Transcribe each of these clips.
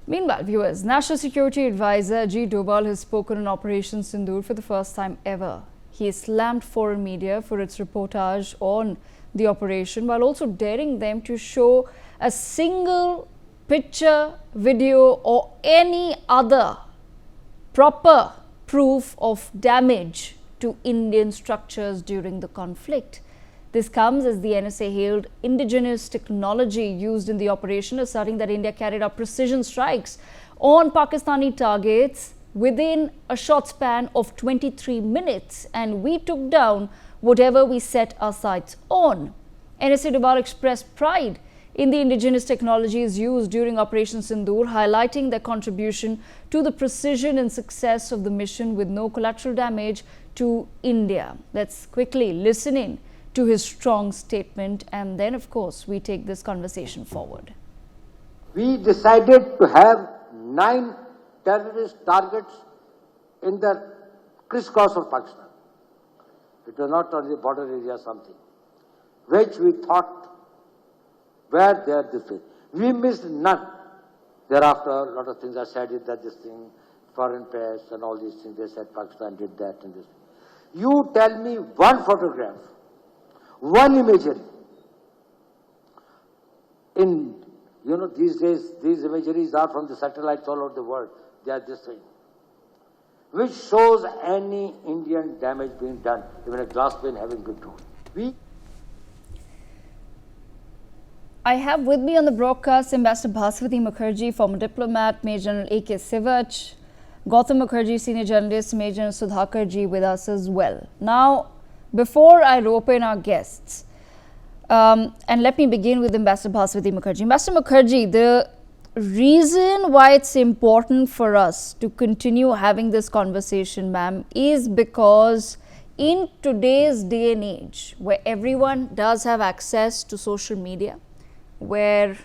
Meanwhile, viewers, National Security Advisor Ajit Doval has spoken on Operation Sindoor for the first time ever. He slammed foreign media for its reportage on the operation while also daring them to show a single picture, video or any other proper proof of damage to Indian structures during the conflict. This comes as the NSA hailed indigenous technology used in the operation, asserting that India carried out precision strikes on Pakistani targets within a short span of 23 minutes, and we took down whatever we set our sights on. NSA Doval expressed pride in the indigenous technologies used during Operation Sindoor, highlighting their contribution to the precision and success of the mission with no collateral damage to India. Let's quickly listen in to his strong statement, and then of course we take this conversation forward. We decided to have 9 terrorist targets in the crisscross of Pakistan. It was not on the border area or something, which we thought were there this way. We missed none. Thereafter, a lot of things are said that this thing, foreign press and all these things, they said Pakistan did that and this. You tell me one photograph, one imagery. In, these days, these imageries are from the satellites all over the world. They are this thing, which shows any Indian damage being done, even a glass pane having been thrown. I have with me on the broadcast Ambassador Bhaswati Mukherjee, former diplomat, Major General A.K. Sivach, Gautam Mukherjee, senior journalist, Major General Sudhakarji with us as well. Now, before I rope in our guests, and let me begin with Ambassador Bhaswati Mukherjee. Ambassador Mukherjee, the reason why it's important for us to continue having this conversation, ma'am, is because in today's day and age, where everyone does have access to social media, where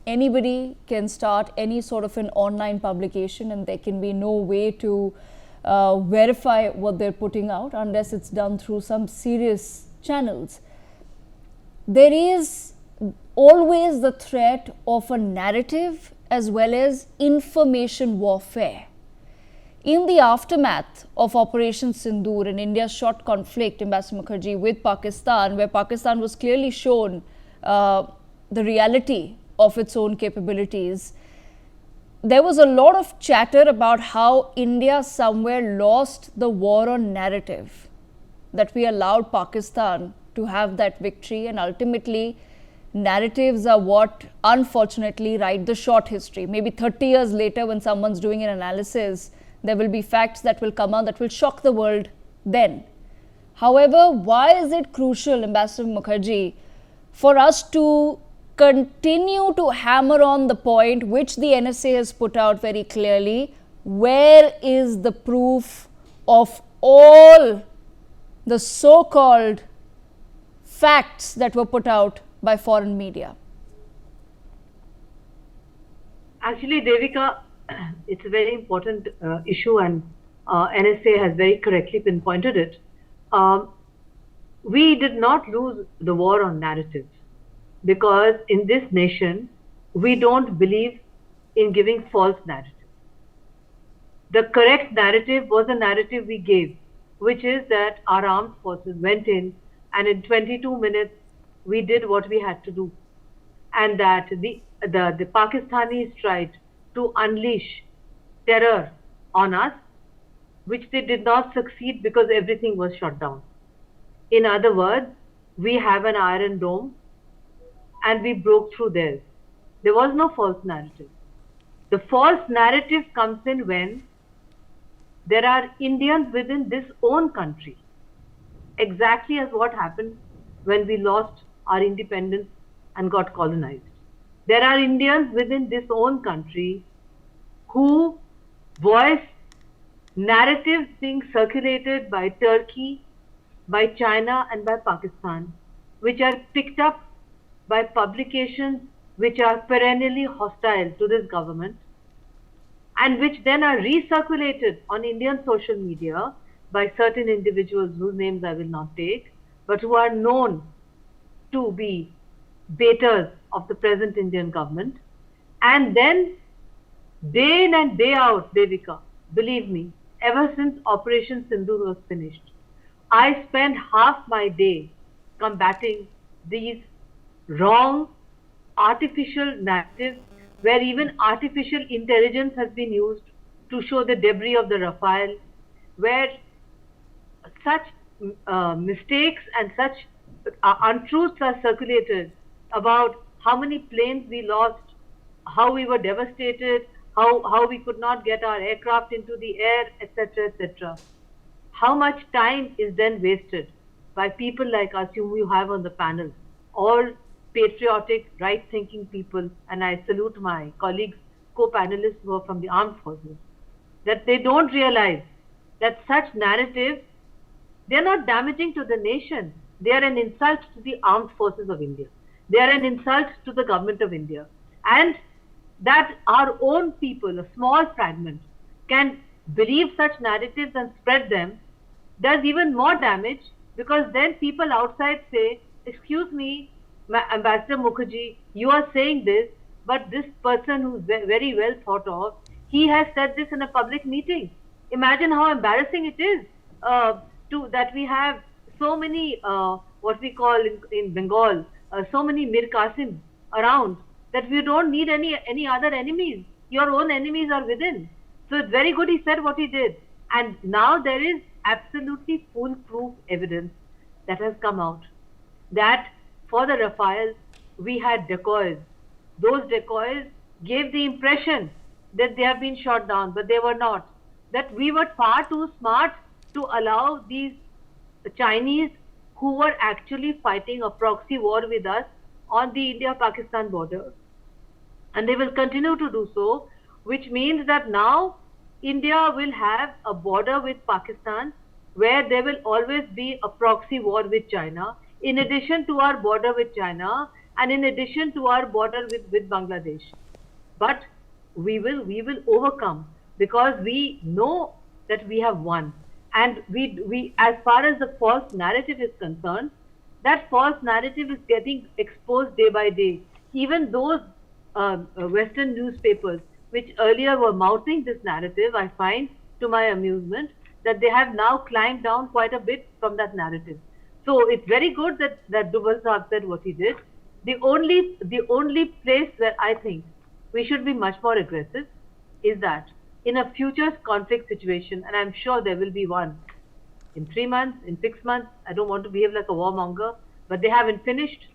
anybody can start any sort of an online publication and there can be no way to verify what they're putting out unless it's done through some serious channels. There is always the threat of a narrative as well as information warfare. In the aftermath of Operation Sindoor and India's short conflict, Ambassador Mukherjee, with Pakistan, where Pakistan was clearly shown the reality of its own capabilities, there was a lot of chatter about how India somewhere lost the war on narrative, that we allowed Pakistan to have that victory, and ultimately narratives are what unfortunately write the short history. Maybe 30 years later, when someone's doing an analysis, there will be facts that will come out that will shock the world then. However, why is it crucial, Ambassador Mukherjee, for us to continue to hammer on the point which the NSA has put out very clearly? Where is the proof of all the so-called facts that were put out by foreign media? Actually, Devika, it's a very important issue, and NSA has very correctly pinpointed it. We did not lose the war on narrative, because in this nation, we don't believe in giving false narrative. The correct narrative was a narrative we gave, which is that our armed forces went in and in 22 minutes, we did what we had to do. And that the Pakistanis tried to unleash terror on us, which they did not succeed because everything was shut down. In other words, we have an iron dome and we broke through theirs. There was no false narrative. The false narrative comes in when there are Indians within this own country, exactly as what happened when we lost our independence and got colonized. There are Indians within this own country who voice narratives being circulated by Turkey, by China and by Pakistan, which are picked up by publications which are perennially hostile to this government, and which then are recirculated on Indian social media by certain individuals whose names I will not take, but who are known to be baiters of the present Indian government. And then day in and day out, Devika, believe me, ever since Operation Sindoor was finished, I spend half my day combating these wrong, artificial narratives where even artificial intelligence has been used to show the debris of the Rafale, where such mistakes and such untruths are circulated about how many planes we lost, how we were devastated, how we could not get our aircraft into the air, etc., etc. How much time is then wasted by people like us whom you have on the panel, all patriotic, right-thinking people, and I salute my colleagues, co-panelists who are from the armed forces, that they don't realize that such narratives, they are not damaging to the nation. They are an insult to the armed forces of India. They are an insult to the government of India. And that our own people, a small fragment, can believe such narratives and spread them does even more damage, because then people outside say, excuse me, Ambassador Mukherjee, you are saying this, but this person who's very well thought of, he has said this in a public meeting. Imagine how embarrassing it is that we have so many, what we call in Bengal, so many Mir Qasim around, that we don't need any other enemies. Your own enemies are within. So it's very good he said what he did. And now there is absolutely foolproof evidence that has come out that for the Rafales, we had decoys. Those decoys gave the impression that they have been shot down, but they were not. That we were far too smart to allow these Chinese, who were actually fighting a proxy war with us on the India-Pakistan border. And they will continue to do so, which means that now India will have a border with Pakistan where there will always be a proxy war with China, in addition to our border with China and in addition to our border with Bangladesh. But we will overcome, because we know that we have won. And we as far as the false narrative is concerned, that false narrative is getting exposed day by day. Even those Western newspapers which earlier were mouthing this narrative, I find to my amusement that they have now climbed down quite a bit from that narrative. So it's very good that Doval Saab said what he did. The only place where I think we should be much more aggressive is that in a future conflict situation, and I'm sure there will be one in 3 months, in 6 months, I don't want to behave like a warmonger, but they haven't finished.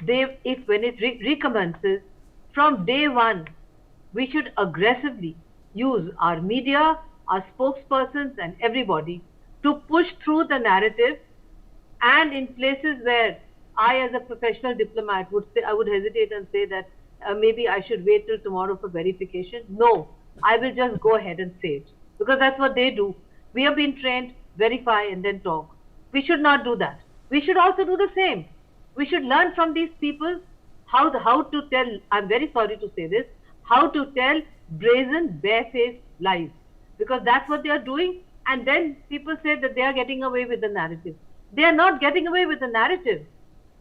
When it recommences, from day one, we should aggressively use our media, our spokespersons and everybody to push through the narrative. And in places where I as a professional diplomat I would hesitate and say that maybe I should wait till tomorrow for verification. No, I will just go ahead and say it, because that's what they do. We have been trained, verify and then talk. We should not do that. We should also do the same. We should learn from these people how to tell, I'm very sorry to say this, how to tell brazen, barefaced lies, because that's what they are doing. And then people say that they are getting away with the narrative. They are not getting away with the narrative.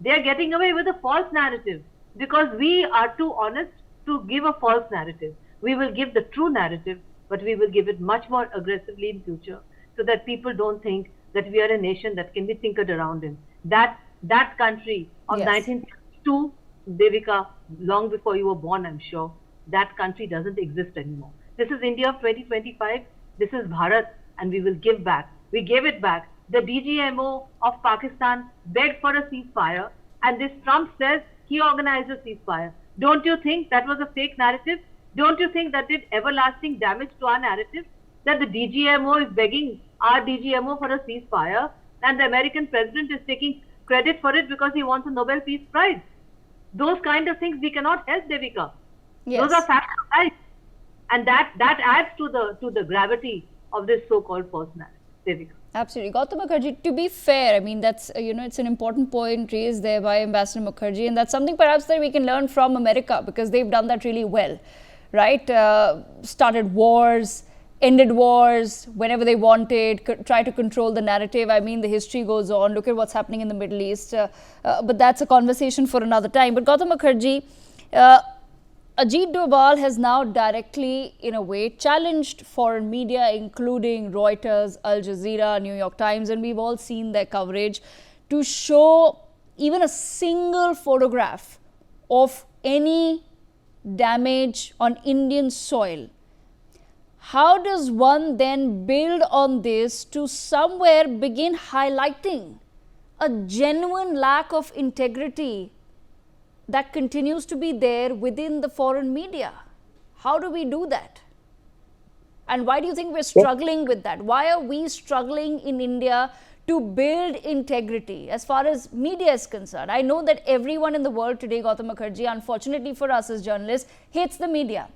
They are getting away with a false narrative, because we are too honest to give a false narrative. We will give the true narrative, but we will give it much more aggressively in future, so that people don't think that we are a nation that can be tinkered around in. That country of 1962, Devika, long before you were born, I'm sure, that country doesn't exist anymore. This is India of 2025. This is Bharat, and we will give back. We gave it back. The DGMO of Pakistan begged for a ceasefire, and this Trump says he organized a ceasefire. Don't you think that was a fake narrative? Don't you think that did everlasting damage to our narrative? That the DGMO is begging our DGMO for a ceasefire, and the American president is taking credit for it because he wants a Nobel Peace Prize. Those kind of things we cannot help, Devika. Yes. Those are facts of life. And that adds to the gravity of this so-called false narrative, Devika. Absolutely. Gautam Mukherjee, to be fair, I mean, that's, it's an important point raised there by Ambassador Mukherjee, and that's something perhaps that we can learn from America, because they've done that really well, right? Started wars, ended wars whenever they wanted, try to control the narrative. I mean, the history goes on. Look at what's happening in the Middle East. But that's a conversation for another time. But Gautam Mukherjee, Ajit Doval has now directly, in a way, challenged foreign media, including Reuters, Al Jazeera, New York Times, and we've all seen their coverage, to show even a single photograph of any damage on Indian soil. How does one then build on this to somewhere begin highlighting a genuine lack of integrity that continues to be there within the foreign media? How do we do that? And why do you think we're struggling with that? Why are we struggling in India to build integrity as far as media is concerned? I know that everyone in the world today, Gautam Mukherjee, unfortunately for us as journalists, hates the media.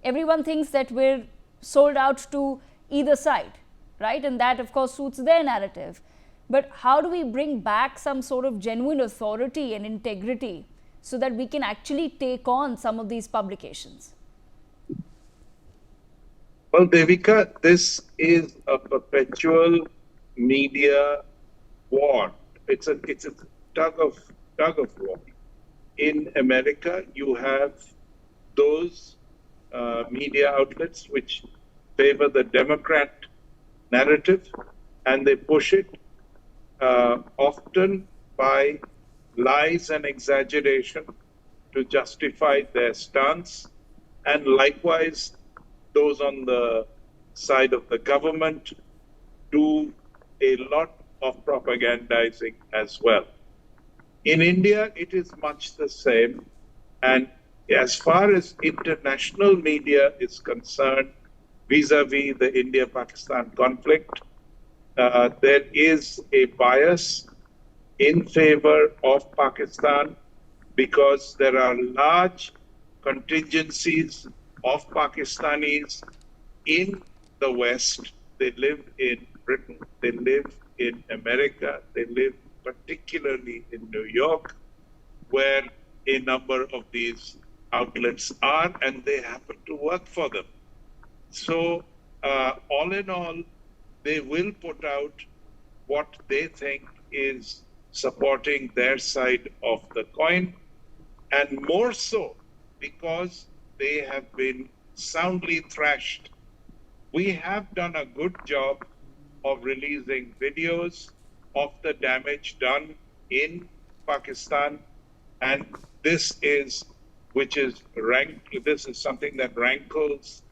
Everyone thinks that we're sold out to either side, right? And that, of course, suits their narrative. But how do we bring back some sort of genuine authority and integrity so that we can actually take on some of these publications? Well, Devika, this is a perpetual media war. It's a tug of war. In America, you have those media outlets which favor the Democrat narrative, and they push it often by lies and exaggeration to justify their stance, and likewise those on the side of the government do a lot of propagandizing as well. In India, it is much the same, and as far as international media is concerned, vis-a-vis the India-Pakistan conflict, there is a bias in favor of Pakistan because there are large contingencies of Pakistanis in the West. They live in Britain, they live in America, they live particularly in New York, where a number of these outlets are, and they happen to work for them. So, all in all, they will put out what they think is supporting their side of the coin, and more so because they have been soundly thrashed. We have done a good job of releasing videos of the damage done in Pakistan, and this is something that rankles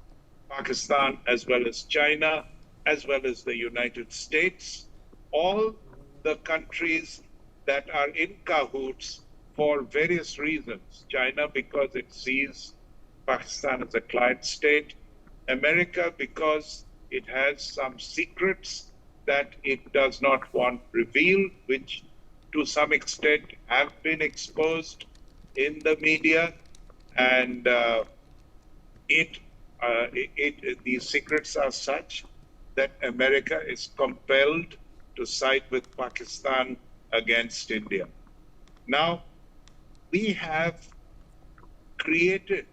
Pakistan as well as China, as well as the United States, all the countries that are in cahoots for various reasons. China because it sees Pakistan as a client state, America because it has some secrets that it does not want revealed, which to some extent have been exposed in the media, and these secrets are such that America is compelled to side with Pakistan against India. Now, we have created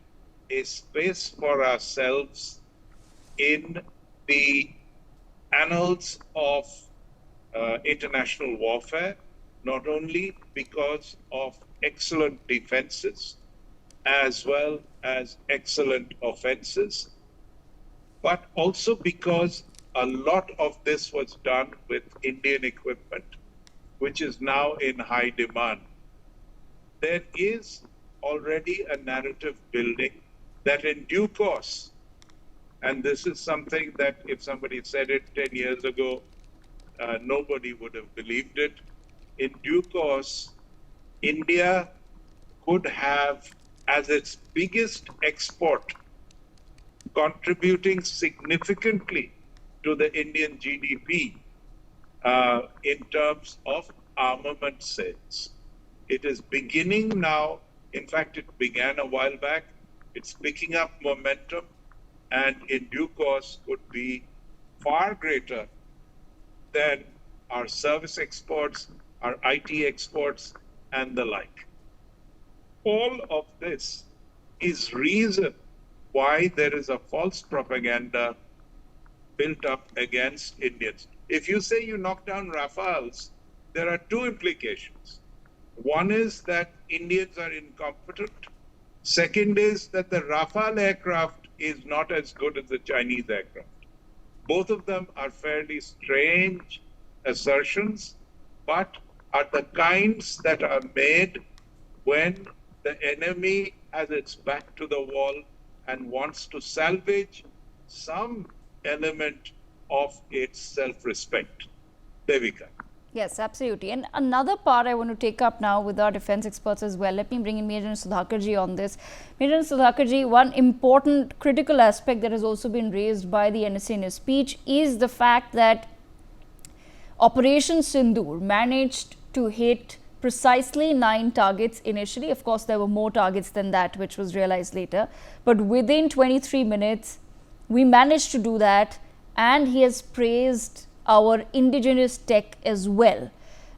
a space for ourselves in the annals of international warfare, not only because of excellent defenses as well as excellent offenses, but also because a lot of this was done with Indian equipment, which is now in high demand. There is already a narrative building that in due course, and this is something that if somebody said it 10 years ago, nobody would have believed it. In due course, India could have as its biggest export, contributing significantly to the Indian GDP in terms of armament sales. It is beginning now. In fact, it began a while back. It's picking up momentum, and in due course could be far greater than our service exports, our IT exports, and the like. All of this is reason why there is a false propaganda built up against Indians. If you say you knock down Rafales, there are two implications. One is that Indians are incompetent. Second is that the Rafale aircraft is not as good as the Chinese aircraft. Both of them are fairly strange assertions, but are the kinds that are made when the enemy has its back to the wall and wants to salvage some element of its self-respect. Devika. Yes, absolutely. And another part I want to take up now with our defense experts as well. Let me bring in Major Sudhakarji on this. Major Sudhakarji, one important critical aspect that has also been raised by the NSA in his speech is the fact that Operation Sindoor managed to hit precisely 9 targets initially. Of course, there were more targets than that, which was realized later. But within 23 minutes, we managed to do that, and he has praised our indigenous tech as well.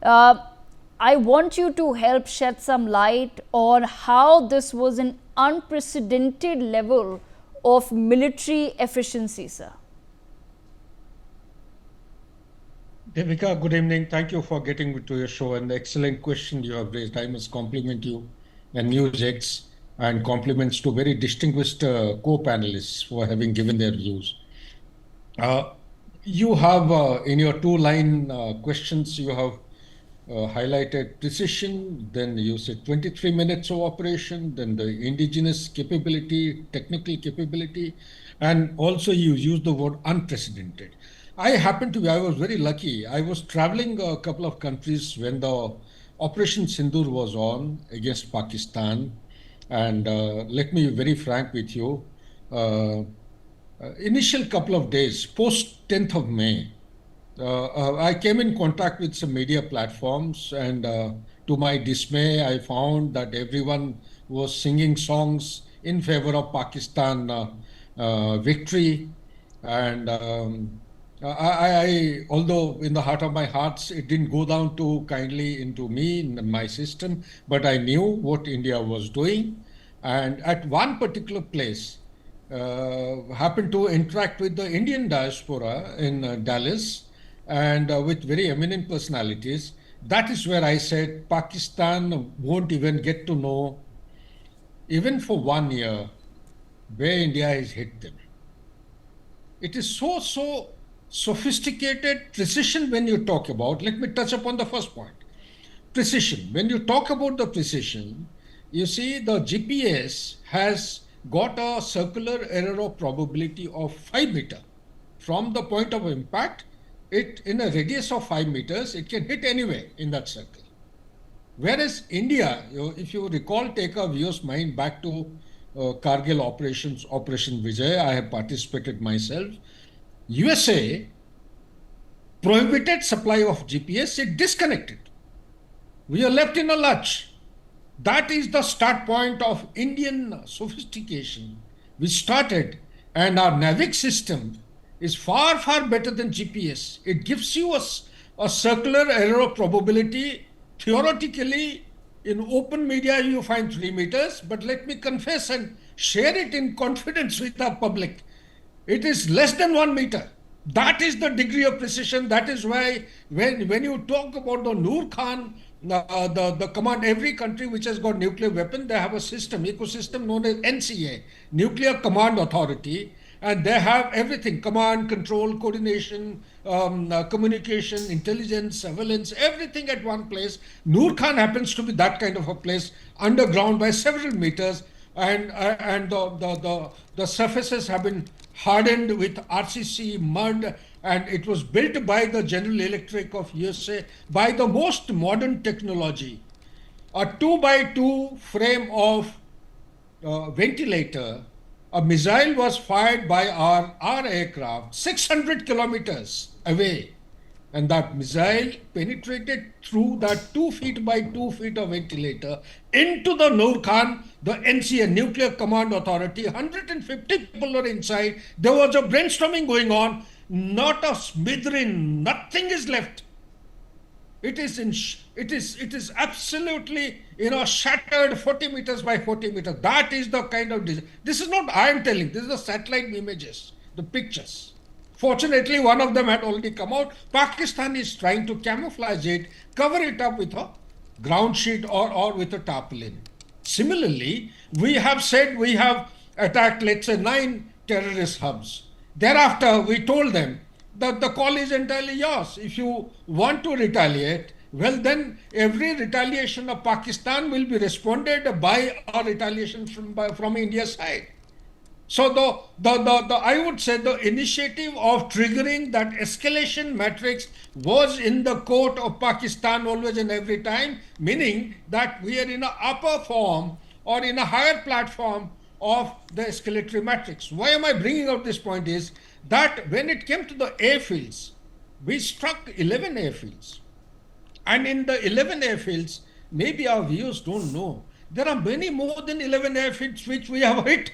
I want you to help shed some light on how this was an unprecedented level of military efficiency, sir. Devika, good evening. Thank you for getting me to your show and the excellent question you have raised. I must compliment you and Newsx, and compliments to very distinguished co-panelists for having given their views. You have, in your two-line questions, you have highlighted precision, then you said 23 minutes of operation, then the indigenous capability, technical capability, and also you used the word unprecedented. I was very lucky. I was traveling a couple of countries when the Operation Sindoor was on against Pakistan. And let me be very frank with you. Initial couple of days, post 10th of May, I came in contact with some media platforms, and to my dismay, I found that everyone was singing songs in favor of Pakistan victory. And although in the heart of my hearts, it didn't go down too kindly into me, in my system, but I knew what India was doing. And at one particular place, happened to interact with the Indian diaspora in Dallas, and with very eminent personalities. That is where I said Pakistan won't even get to know, even for 1 year, where India has hit them. It is so sophisticated precision when you talk about. Let me touch upon the first point. Precision. When you talk about the precision, you see the GPS has got a circular error of probability of 5 meters. From the point of impact, it in a radius of 5 meters, it can hit anywhere in that circle. Whereas India, if you recall, take our viewers' mind back to Kargil operations, Operation Vijay, I have participated myself. USA prohibited supply of GPS, it disconnected. We are left in a lurch. That is the start point of Indian sophistication. We started, and our NAVIC system is far, far better than GPS. It gives you a circular error of probability. Theoretically, in open media, you find 3 meters, but let me confess and share it in confidence with our public. It is less than 1 meter. That is the degree of precision. That is why when you talk about the Noor Khan, the command, every country which has got nuclear weapon, they have a system, ecosystem known as NCA, Nuclear Command Authority, and they have everything, command, control, coordination, communication, intelligence, surveillance, everything at one place. Noor Khan happens to be that kind of a place, underground by several meters, and the surfaces have been hardened with RCC, mud, and it was built by the General Electric of USA by the most modern technology. A 2x2 frame of ventilator, a missile was fired by our aircraft 600 kilometers away, and that missile penetrated through that 2 feet by 2 feet of ventilator into the Noor Khan, the NCA, Nuclear Command Authority. 150 people are inside. There was a brainstorming going on. Not a smitherin, nothing is left. It is absolutely, shattered 40 meters by 40 meters. That is the kind of, this is not I am telling, this is the satellite images, the pictures. Fortunately, one of them had already come out. Pakistan is trying to camouflage it, cover it up with a ground sheet or with a tarpaulin. Similarly, we have said we have attacked, let's say, 9 terrorist hubs. Thereafter, we told them that the call is entirely yours. If you want to retaliate, well, then every retaliation of Pakistan will be responded by a retaliation from India's side. So I would say the initiative of triggering that escalation matrix was in the court of Pakistan always and every time, meaning that we are in an upper form or in a higher platform of the escalatory matrix. Why am I bringing out this point is that when it came to the airfields, we struck 11 airfields. And in the 11 airfields, maybe our viewers don't know, there are many more than 11 airfields which we have hit.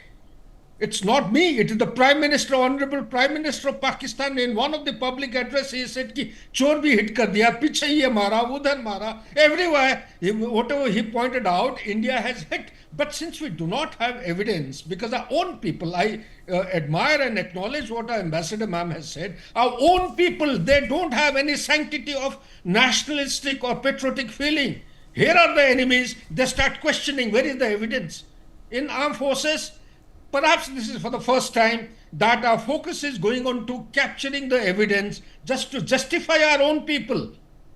It's not me, it is the Prime Minister, Honorable Prime Minister of Pakistan. In one of the public address, he said कि चोर भी hit कर दिया, पीछे ये मारा, उधर मारा, everywhere. Whatever he pointed out, India has hit. But since we do not have evidence, because our own people, I admire and acknowledge what our Ambassador ma'am has said, our own people, they don't have any sanctity of nationalistic or patriotic feeling. Here are the enemies, they start questioning, where is the evidence? In armed forces, perhaps this is for the first time that our focus is going on to capturing the evidence just to justify our own people.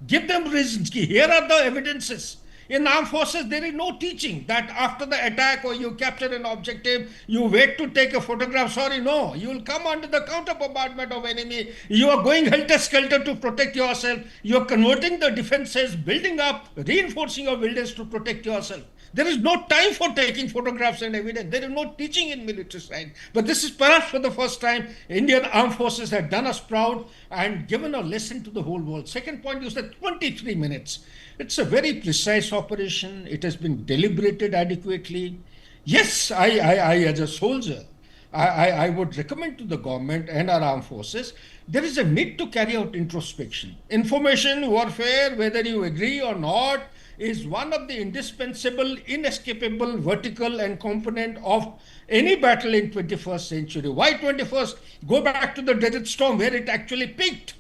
Give them reasons. Here are the evidences. In armed forces, there is no teaching that after the attack or you capture an objective, you wait to take a photograph. Sorry, no. You will come under the counter bombardment of enemy. You are going helter-skelter to protect yourself. You are converting the defenses, building up, reinforcing your buildings to protect yourself. There is no time for taking photographs and evidence. There is no teaching in military science. But this is perhaps for the first time Indian armed forces have done us proud and given a lesson to the whole world. Second point, you said 23 minutes. It's a very precise operation. It has been deliberated adequately. Yes, I as a soldier, I would recommend to the government and our armed forces, there is a need to carry out introspection. Information warfare, whether you agree or not, is one of the indispensable, inescapable vertical and component of any battle in 21st century. Why 21st? Go back to the Desert Storm where it actually peaked.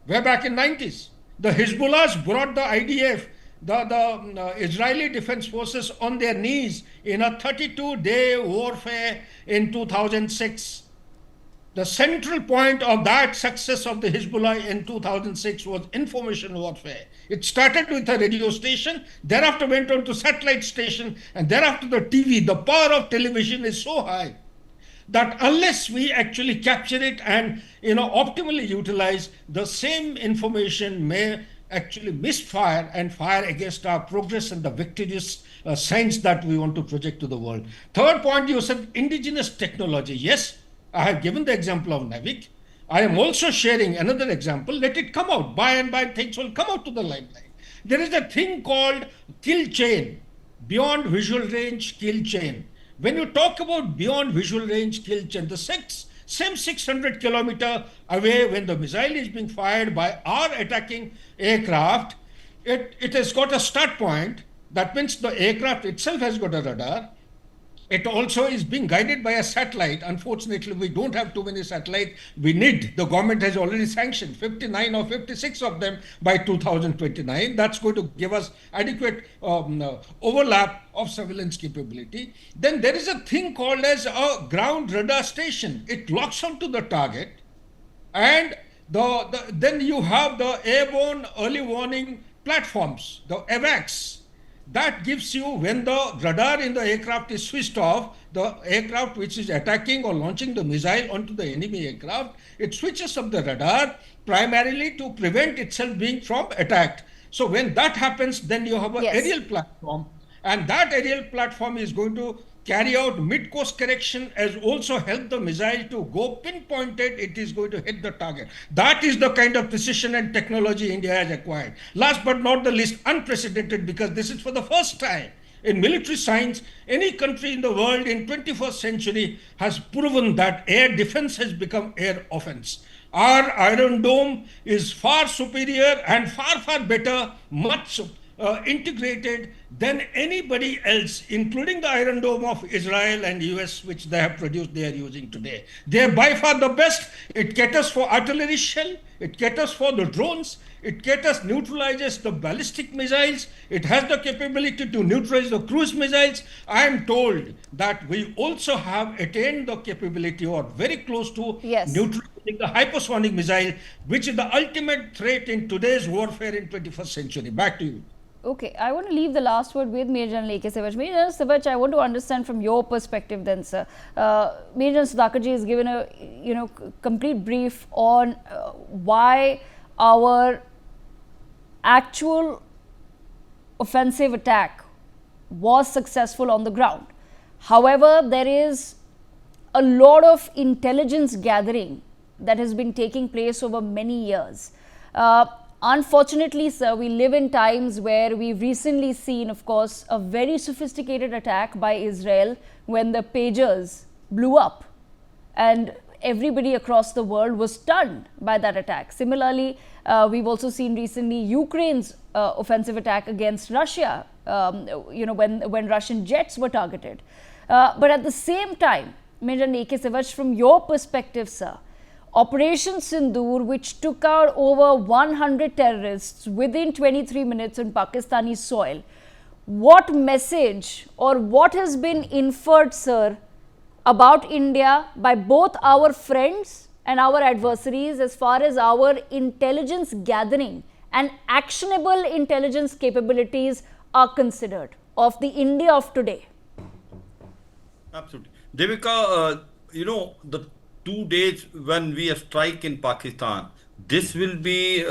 Way back in 90s. The Hezbollahs brought the IDF, the Israeli Defense Forces on their knees in a 32-day warfare in 2006. The central point of that success of the Hezbollah in 2006 was information warfare. It started with a radio station, thereafter went on to satellite station, and thereafter the TV. The power of television is so high that unless we actually capture it and optimally utilize, the same information may actually misfire and fire against our progress and the victorious signs that we want to project to the world. Third point, you said indigenous technology. Yes, I have given the example of NAVIC. I am also sharing another example. Let it come out. By and by, things will come out to the limelight. There is a thing called kill chain, beyond visual range kill chain. When you talk about beyond visual range kill chain, the same 600 kilometer away when the missile is being fired by our attacking aircraft, it has got a start point. That means the aircraft itself has got a radar. It also is being guided by a satellite. Unfortunately, we don't have too many satellites. We need, the government has already sanctioned 59 or 56 of them by 2029. That's going to give us adequate overlap of surveillance capability. Then there is a thing called as a ground radar station. It locks onto the target, and then you have the airborne early warning platforms, the AVACs. That gives you, when the radar in the aircraft is switched off, the aircraft which is attacking or launching the missile onto the enemy aircraft, it switches off the radar primarily to prevent itself being from attacked. So when that happens, then you have an aerial platform, and that aerial platform is going to carry out mid-course correction, as also help the missile to go pinpointed, it is going to hit the target. That is the kind of precision and technology India has acquired. Last but not the least, unprecedented, because this is for the first time in military science, any country in the world in 21st century has proven that air defense has become air offense. Our Iron Dome is far superior and far better, much integrated than anybody else, including the Iron Dome of Israel and US, which they have produced, they are using today. They are by far the best. It caters for artillery shell, it caters for the drones, It caters, neutralizes the ballistic missiles. It has the capability to neutralize the cruise missiles. I am told that we also have attained the capability or very close to Yes. neutralizing the hypersonic missile, which is the ultimate threat in today's warfare in 21st century. Back to you. Okay, I want to leave the last word with Major General A.K. Sivach. Major General Sivach, I want to understand from your perspective then, sir. Major General Sudhakarji has given a complete brief on why our actual offensive attack was successful on the ground. However, there is a lot of intelligence gathering that has been taking place over many years. Unfortunately, sir, we live in times where we've recently seen, of course, a very sophisticated attack by Israel when the pagers blew up, and everybody across the world was stunned by that attack. Similarly, we've also seen recently Ukraine's offensive attack against Russia, when Russian jets were targeted. But at the same time, Major A.K. Sivach, from your perspective, sir, Operation Sindoor, which took out over 100 terrorists within 23 minutes on Pakistani soil, what message or what has been inferred, sir, about India by both our friends and our adversaries as far as our intelligence gathering and actionable intelligence capabilities are considered of the India of today? Absolutely. Devika, the 2 days when we strike in Pakistan, this will be,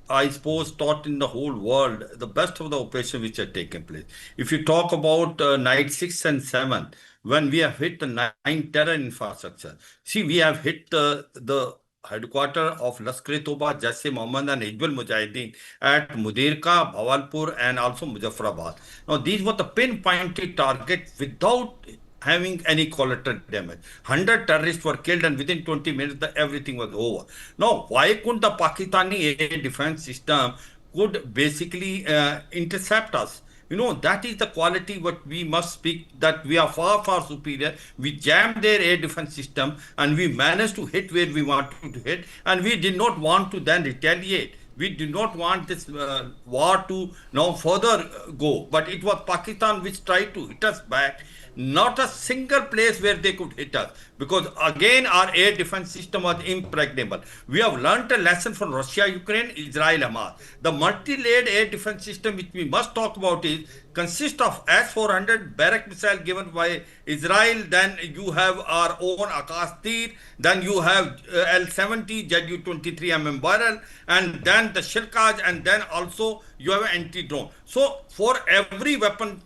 I suppose, taught in the whole world, the best of the operations which have taken place. If you talk about night 6 and 7, when we have hit the 9 terror infrastructure, see, we have hit the headquarter of Lashkar-e-Toba, Jaish-e-Mohammed and Hizbul Mujahideen at Mudirka, Bawalpur and also Muzaffarabad. Now, these were the pinpointed targets without having any collateral damage. 100 terrorists were killed and within 20 minutes everything was over. Now, why couldn't the Pakistani air defense system could basically intercept us? That is the quality what we must speak, that we are far, far superior. We jammed their air defense system and we managed to hit where we wanted to hit, and we did not want to then retaliate. We did not want this war to now further go, but it was Pakistan which tried to hit us back. Not a single place where they could hit us, because again our air defense system was impregnable. We have learnt a lesson from Russia, Ukraine, Israel, Hamas. The multi-layered air defense system which we must talk about consists of S-400 barrack missile given by Israel, then you have our own Akash Tir, then you have L-70 Ju-23 barrel, and then the Shirkaj, and then also you have anti-drone. So for every weapon,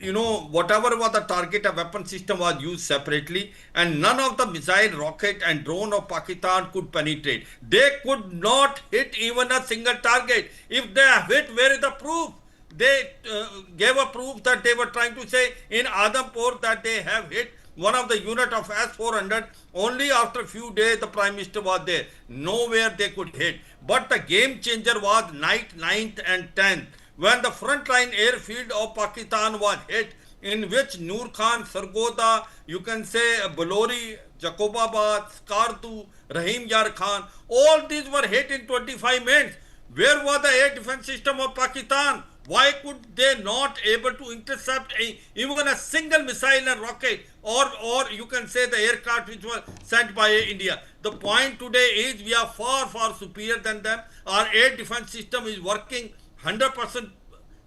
whatever was the target, a weapon system was used separately, and none of the missile, rocket and drone of Pakistan could penetrate. They could not hit even a single target. If they have hit, where is the proof? They gave a proof that they were trying to say in Adampur that they have hit one of the unit of S-400. Only after a few days the Prime Minister was there. Nowhere they could hit. But the game changer was night 9th and 10th, when the frontline airfield of Pakistan was hit, in which Noor Khan, Sargoda, you can say Balori, Jacobabad, Skardu, Rahim Yar Khan, all these were hit in 25 minutes. Where was the air defense system of Pakistan? Why could they not able to intercept even a single missile and rocket, or you can say the aircraft which was sent by India? The point today is we are far, far superior than them. Our air defense system is working 100%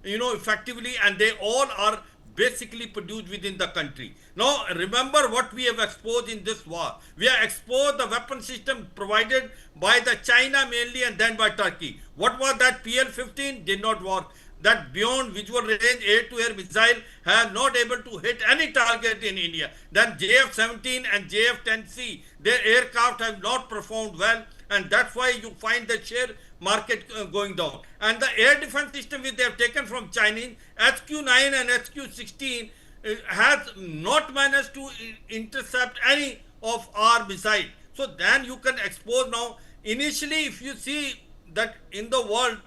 effectively, and they all are basically produced within the country. Now remember what we have exposed in this war. We have exposed the weapon system provided by the China mainly and then by Turkey. What was that? PL-15 did not work. That beyond visual range air-to-air missile have not able to hit any target in India. Then JF-17 and JF-10C, their aircraft have not performed well, and that's why you find the share market going down. And the air defense system which they have taken from Chinese, HQ-9 and HQ-16, has not managed to intercept any of our missiles. So then you can expose now. Initially, if you see that in the world,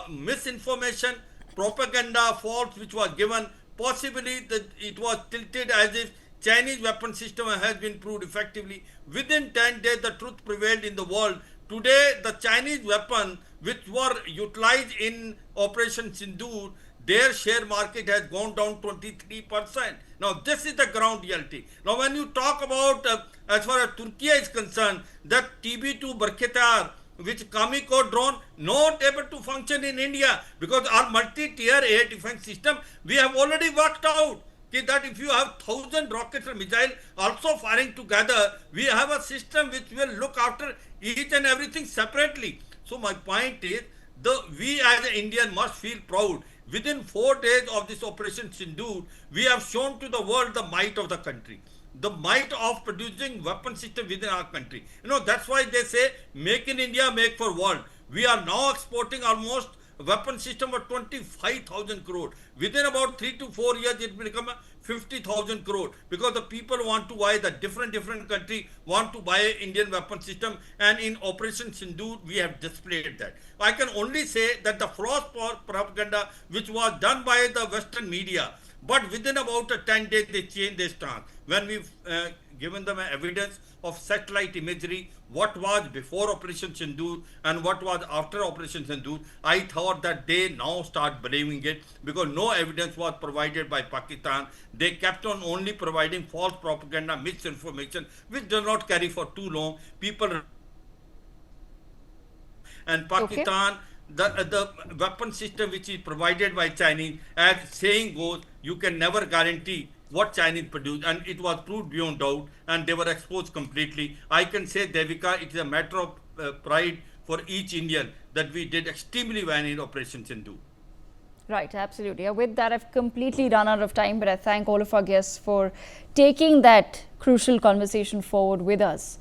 misinformation, propaganda, false which was given, possibly that it was tilted as if Chinese weapon system has been proved effectively. Within 10 days, the truth prevailed in the world today the Chinese weapon which were utilized in Operation Sindoor, their share market has gone down 23%. Now this is the ground reality. Now when you talk about as far as Turkey is concerned, that TB2 Barketar, which Kamiko drone, not able to function in India because our multi-tier air defense system we have already worked out that if you have 1,000 rockets and missiles also firing together, we have a system which will look after each and everything separately. So my point is, we as an Indian must feel proud. Within 4 days of this Operation Sindoor, we have shown to the world the might of the country, the might of producing weapon system within our country. That's why they say, make in India, make for world. We are now exporting almost a weapon system of 25,000 crore. Within about 3 to 4 years, it will become a 50,000 crore because the people want to buy, the different country want to buy Indian weapon system, and in Operation Sindoor, we have displayed that. I can only say that the false propaganda which was done by the Western media, but within about 10 days, they changed their stance. When we've given them evidence of satellite imagery, what was before Operation Sindoor and what was after Operation Sindoor, I thought that they now start believing it because no evidence was provided by Pakistan. They kept on only providing false propaganda, misinformation, which does not carry for too long. People and Pakistan, the weapon system which is provided by Chinese, as saying goes, you can never guarantee what Chinese produce, and it was proved beyond doubt, and they were exposed completely. I can say, Devika, it is a matter of pride for each Indian that we did extremely well in Operation Sindoor. Right, absolutely. With that, I've completely run out of time, but I thank all of our guests for taking that crucial conversation forward with us.